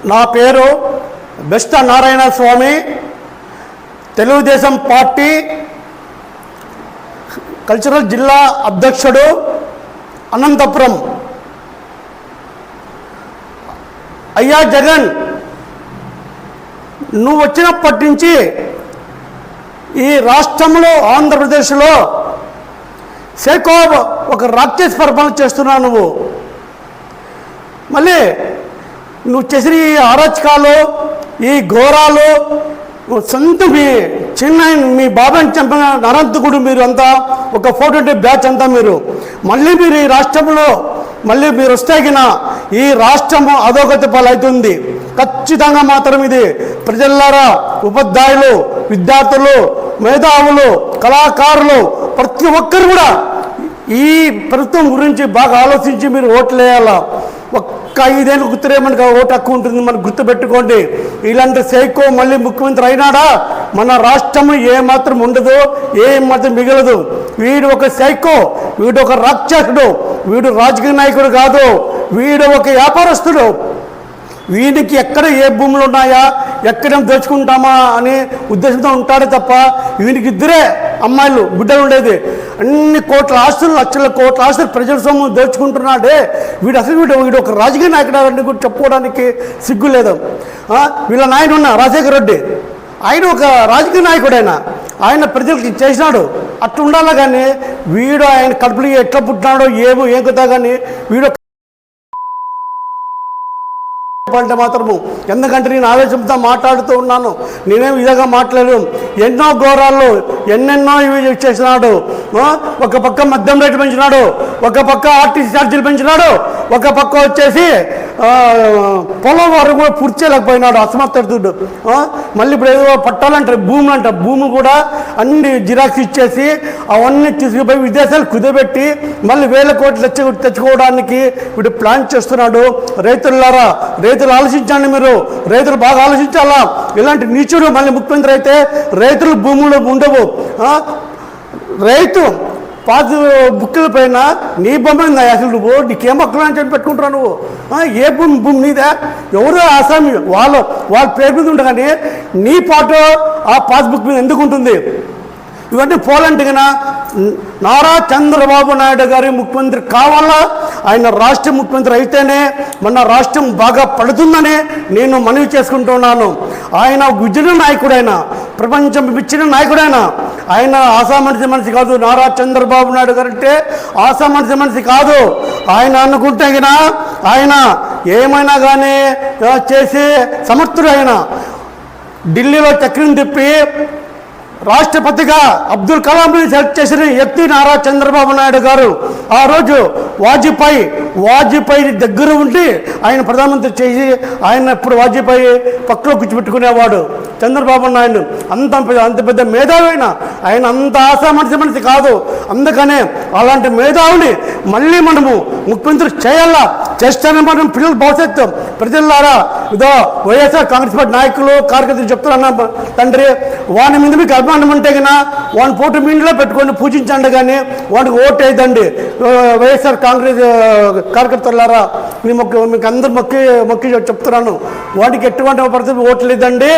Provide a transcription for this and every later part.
నా పేరు బెస్త నారాయణ స్వామి, Telugu Desam party cultural జిల్లా అధ్యక్షుడు, అనంతపురం. అయ్యా జగన్, నువ్వు వచ్చినప్పటి నుంచి ఈ రాష్ట్రంలో ఆంధ్రప్రదేశ్లో సేకో ఒక రాక్షస పరిపాలన చేస్తున్నావు. నువ్వు మళ్ళీ నువ్వు చేసిన ఈ అరాచకాలు, ఈ ఘోరాలు, సొంత మీ చిన్న మీ బాబాని చంపిన నరంతకుడు మీరు అంతా ఒక 420 బ్యాచ్ అంతా మీరు మళ్ళీ మీరు ఈ రాష్ట్రంలో మళ్ళీ మీరు వస్తేగిన ఈ రాష్ట్రము అధోగతి పాలవుతుంది ఖచ్చితంగా. మాత్రం ఇది ప్రజలారా, ఉపాధ్యాయులు, విద్యార్థులు, మేధావులు, కళాకారులు ప్రతి ఒక్కరు కూడా ఈ ప్రభుత్వం గురించి బాగా ఆలోచించి మీరు ఓట్లు వేయాలా. ఒక్క 5 ఏళ్ళు గుర్తురే మనకు ఓటు హక్కు ఉంటుంది, మనకు గుర్తుపెట్టుకోండి. ఇలాంటి సైకో మళ్ళీ ముఖ్యమంత్రి అయినాడా మన రాష్ట్రం ఏమాత్రం ఉండదు, ఏమాత్రం మిగలదు. వీడు ఒక సైకో, వీడు ఒక రాక్షసుడు, వీడు రాజకీయ నాయకుడు కాదు, వీడు ఒక వ్యాపారస్తుడు. వీడికి ఎక్కడ ఏ భూములు ఉన్నాయా, ఎక్కడేం దోచుకుంటామా అనే ఉద్దేశంతో ఉంటాడే తప్ప వీడికి ఇద్దరే అమ్మాయిలు బిడ్డలు ఉండేది. అన్ని కోట్ల ఆస్తులు, లక్షల కోట్ల ఆస్తులు ప్రజల సొమ్ము దోచుకుంటున్నాడే వీడు. అసలు వీడు ఒక రాజకీయ నాయకుడు అని కూడా చెప్పుకోవడానికి సిగ్గు లేదు. వీళ్ళ నాయన ఉన్న రాజశేఖర రెడ్డి, ఆయన ఒక రాజకీయ నాయకుడైనా ఆయన ప్రజలకి చేసినాడు, అట్లా ఉండాలా. కానీ వీడు ఆయన కడుపులో ఎట్లా పుట్టినాడో ఏం కదా, కానీ వీడు అంటే మాత్రము. ఎందుకంటే నేను ఆవేశంతో మాట్లాడుతూ ఉన్నాను, నేనేం విధంగా మాట్లాడలేదు. ఎన్నో ఘోరాలు, ఎన్నెన్నో ఇవి చేసినాడు. ఒక పక్క మద్యం రేటు పెంచినాడు, ఒక పక్క ఆర్టీసీ ఛార్జీలు పెంచినాడు, ఒక పక్క వచ్చేసి పొలం వారు కూడా పూర్తి చేయలేకపోయినాడు అసమర్థుడు. మళ్ళీ ఇప్పుడు ఏదో పట్టాలంటారు, భూములు అంటారు, భూములు కూడా అన్ని జిరాక్స్ ఇచ్చేసి అవన్నీ తీసుకుపోయి విదేశాలు కుదబెట్టి మళ్ళీ వేల కోట్లు తెచ్చుకోవడానికి వీడు ప్లాన్ చేస్తున్నాడు. రైతులారా, రైతులు ఆలోచించండి, మీరు రైతులు బాగా ఆలోచించాలా. ఇలాంటి నీచుడు మళ్ళీ ముఖ్యమంత్రి అయితే రైతులు భూములు ఉండవు. రైతు పాత బుక్కుల పైన నీ బొమ్మ ఉందా అసలు? నువ్వు నీకేం హక్కులు అని చెప్పి పెట్టుకుంటున్నావు నువ్వు? ఏ భూమి నీదే? ఎవరో ఆసామి వాళ్ళ పేరు మీద ఉండే, కానీ నీ పాటు ఆ పాస్బుక్ మీద ఎందుకు ఉంటుంది? ఇవన్నీ పోలంటే కన్నా నారా చంద్రబాబు నాయుడు గారి ముఖ్యమంత్రి కావాలా. ఆయన రాష్ట్ర ముఖ్యమంత్రి అయితేనే మన రాష్ట్రం బాగా పడుతుందని నేను మనవి చేసుకుంటున్నాను. ఆయన విజయ నాయకుడైన, ప్రపంచం ఇచ్చిన నాయకుడైన, ఆయన ఆసామనిషి మనిషి కాదు. నారా చంద్రబాబు నాయుడు గారు అంటే ఆసామనిషి మనిషి కాదు. ఆయన అనుకుంటే గినా ఆయన ఏమైనా కానీ చేసి సమర్థుడు. ఆయన ఢిల్లీలో చక్రం తిప్పి రాష్ట్రపతిగా అబ్దుల్ కలాంని సెలెక్ట్ చేసిన వ్యక్తి నారా చంద్రబాబు నాయుడు గారు. ఆ రోజు వాజ్పేయి దగ్గర ఉండి ఆయన ప్రధానమంత్రి చేసి ఆయన ఇప్పుడు వాజ్పేయి పక్కలో కూర్చోబెట్టుకునేవాడు చంద్రబాబు నాయుడు. అంత పెద్ద మేధావైన ఆయన అంత మనిషి కాదు. అందుకనే అలాంటి మేధావుని మళ్ళీ మనము ముఖ్యమంత్రి చేయాలా. చేస్తేనే మనం పిల్లల భవిష్యత్తు. ప్రజలారా, ఇదో వైఎస్ఆర్ కాంగ్రెస్ పార్టీ నాయకులు, కార్యకర్తలు చెప్తున్నా తండ్రి, వాని మీద మీకు అభిమానం ఉంటే కన్నా వాని ఫోటో మీ ఇంట్లో పెట్టుకొని పూజించండి, కానీ వాడికి ఓటు వేయదండి. వైఎస్ఆర్ కాంగ్రెస్ కార్యకర్తలారా, మీకు అందరూ మొక్కి చెప్తున్నాను, వాటికి ఎటువంటి పరిస్థితి ఓట్లు లేదండి.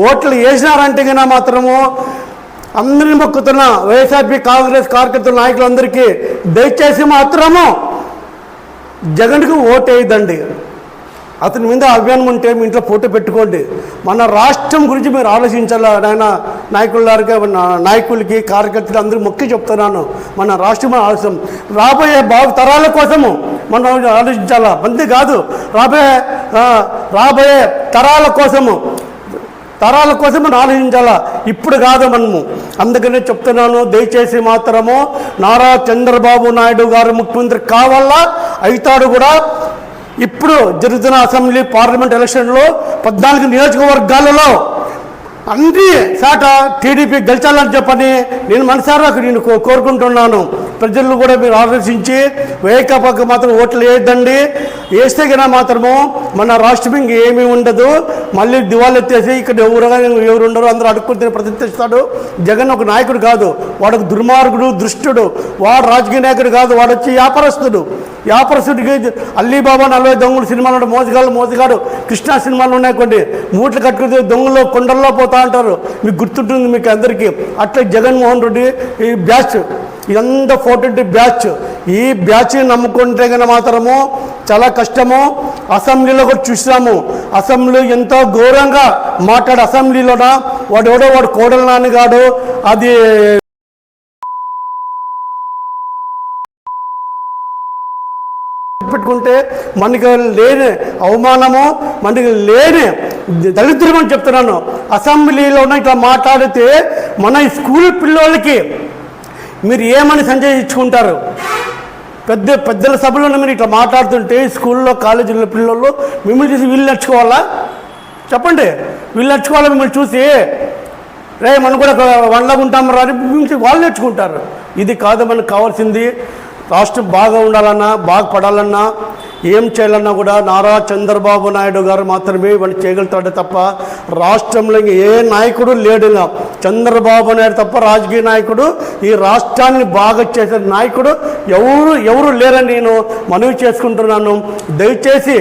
ఓట్లు వేసినారంటే కన్నా మాత్రము అందరినీ మొక్కుతున్నా వైఎస్ఆర్పీ కాంగ్రెస్ కార్యకర్తల నాయకులందరికీ దయచేసి మాత్రము జగన్కి ఓటు వేయదండి. అతని మీద అభిమానం ఉంటే మీ ఇంట్లో ఫోటో పెట్టుకోండి. మన రాష్ట్రం గురించి మీరు ఆలోచించాలా. నాయన నాయకులకి, కార్యకర్తలు అందరూ మొక్కి చెప్తున్నాను, మన రాష్ట్రం ఆలోచన రాబోయే తరాల కోసము మనం ఆలోచించాలా. అంతే కాదు, రాబోయే తరాల కోసము మనం ఆలోచించాలా, ఇప్పుడు కాదు మనము. అందుకనే చెప్తున్నాను, దయచేసి మాత్రము నారా చంద్రబాబు నాయుడు గారు ముఖ్యమంత్రి కావాలా, అవుతాడు కూడా. ఇప్పుడు జరుగుతున్న అసెంబ్లీ, పార్లమెంట్ ఎలక్షన్లో 14 నియోజకవర్గాలలో అన్ని సాట టీడీపీ గెలిచాలని చెప్పని నేను మనసారా నేను కోరుకుంటున్నాను. ప్రజలు కూడా మీరు ఆలోచించి వైకాపాకి మాత్రం ఓట్లు వేయద్దండి. వేస్తే కన్నా మాత్రము మన రాష్ట్రం ఏమీ ఉండదు. మళ్ళీ దివాళీ ఎత్తేసి ఇక్కడ ఎవరు ఉండరు అందరూ అడుక్కుని ప్రతిష్ఠిస్తాడు. జగన్ ఒక నాయకుడు కాదు, వాడు ఒక దుర్మార్గుడు, దుష్టుడు. వాడు రాజకీయ నాయకుడు కాదు, వాడు వచ్చి వ్యాపారస్తుడికి అల్లీబాబా 40 దొంగలు సినిమాలు మోసగాడు కృష్ణా సినిమాలు ఉన్నాయి కొన్ని. మూటలు కట్టుకుని దొంగలు కొండల్లో పోతా అంటారు, మీకు గుర్తుంటుంది మీకు అందరికీ. అట్లా జగన్మోహన్ రెడ్డి ఈ బ్యాచ్ ఇదంతా 42 బ్యాచ్. ఈ బ్యాచ్ని నమ్ముకుంటే కనుక మాత్రము చాలా కష్టము. అసెంబ్లీలో కూడా చూసాము, అసెంబ్లీ ఎంతో ఘోరంగా అసెంబ్లీలోన వాడు కోడల నాన్నగాడు అది పెట్టుకుంటే మనకి లేని అవమానము, మనకి లేని దళిద్రం అని చెప్తున్నాను. అసెంబ్లీలోనే ఇట్లా మాట్లాడితే మన స్కూల్ పిల్లలకి మీరు ఏమని సంజయించుకుంటారు? పెద్దల సభలో మీరు ఇట్లా మాట్లాడుతుంటే స్కూల్లో కాలేజీలో పిల్లలు మిమ్మల్ని చూసి వీళ్ళు నేర్చుకోవాలా? చెప్పండి, వీళ్ళు నేర్చుకోవాలా? మిమ్మల్ని చూసి మనం కూడా వండగా ఉంటాం రాని వాళ్ళు నేర్చుకుంటారు. ఇది కాదు మనకు కావాల్సింది. రాష్ట్రం బాగా ఉండాలన్నా, బాగుపడాలన్నా, ఏం చేయాలన్నా కూడా నారా చంద్రబాబు నాయుడు గారు మాత్రమే వాళ్ళు చేయగలుగుతాడు తప్ప రాష్ట్రంలో ఏ నాయకుడు లేడు. చంద్రబాబు నాయుడు తప్ప రాజకీయ నాయకుడు ఈ రాష్ట్రాన్ని బాగా చేసే నాయకుడు ఎవరు లేరని నేను మనవి చేసుకుంటున్నాను. దయచేసి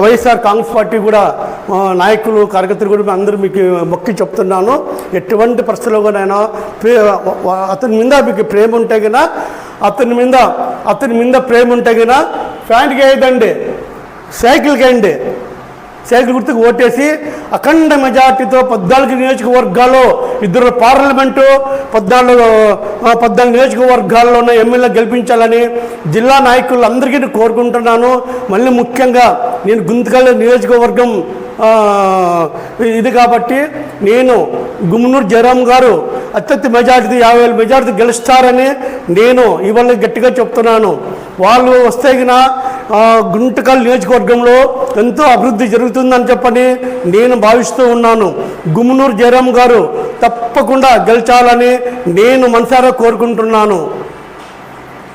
వైఎస్ఆర్ కాంగ్రెస్ పార్టీ కూడా నాయకులు కార్యకర్తలు కూడా అందరూ మీకు మొక్కి చెప్తున్నాను, ఎటువంటి పరిస్థితుల్లో కూడా అతని మీద మీకు ప్రేమ ఉంటే కన్నా అతని మీద ప్రేమ ఉంటే కన్నా ఫ్యాన్కి వేయదండి, సైకిల్కి వేయండి. సైకిల్ గుర్తుకు ఓటేసి అఖండ మెజార్టీతో 14 నియోజకవర్గాల్లో 2 పార్లమెంటు 14 నియోజకవర్గాల్లోనే ఎమ్మెల్యే గెలిపించాలని జిల్లా నాయకులందరికీ కోరుకుంటున్నాను. మళ్ళీ ముఖ్యంగా నేను గుంతకల్ నియోజకవర్గం ఇది కాబట్టి నేను గుమ్మనూరు జయరాం గారు అత్యధిక మెజార్టీ 50,000 మెజార్టీ గెలుస్తారని నేను ఇవాళ గట్టిగా చెప్తున్నాను. వాళ్ళు వస్తే గుంటకల్ నియోజకవర్గంలో ఎంతో అభివృద్ధి జరుగుతుందని చెప్పని నేను భావిస్తూ ఉన్నాను. గుమ్మనూరు జయరాం గారు తప్పకుండా గెలిచాలని నేను మనసారా కోరుకుంటున్నాను.